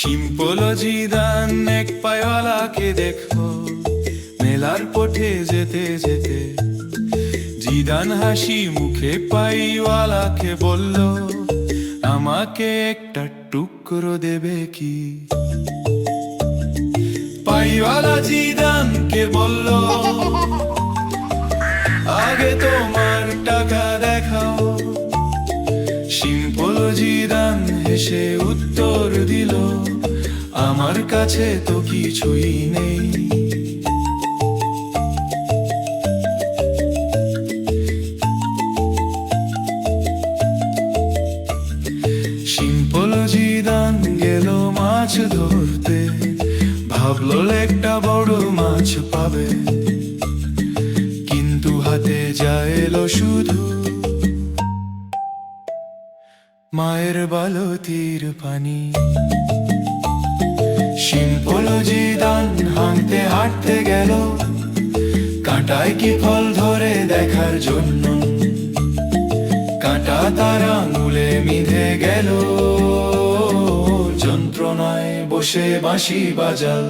Simple Zidane এক পায়ওয়ালাকে দেখো মেলার পথে যেতে যেতে। জিদান হাসি মুখে পাইওয়ালাকে বলল, আমাকে একটা টুকরো দেবে কি? পাইওয়ালা জিদানকে বলল, আগে তোমার টাকা দেখাও। সিম্পল জিদান হেসে উত্তর দিল, আমার কাছে তো কিছুই নেই। সিম্পল জিদান গেল মাছ ধরতে, ভাবলো একটা বড় মাছ পাবে, কিন্তু হাতে যা এলো শুধু মায়ের বালতির পানি। সিম্পল জিদান হাঁটতে হাঁটতে গেল কাঁটায় কি ফল ধরে দেখার জন্য। কাঁটা তার আঙুলে মিধে গেল, যন্ত্রণায় বসে বাঁশি বাজাল।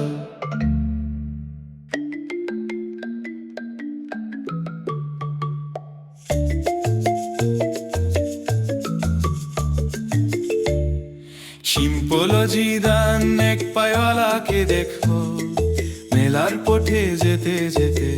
সিম্পল জিদান এক পায়ওয়ালাকে দেখো মেলার পথে যেতে যেতে।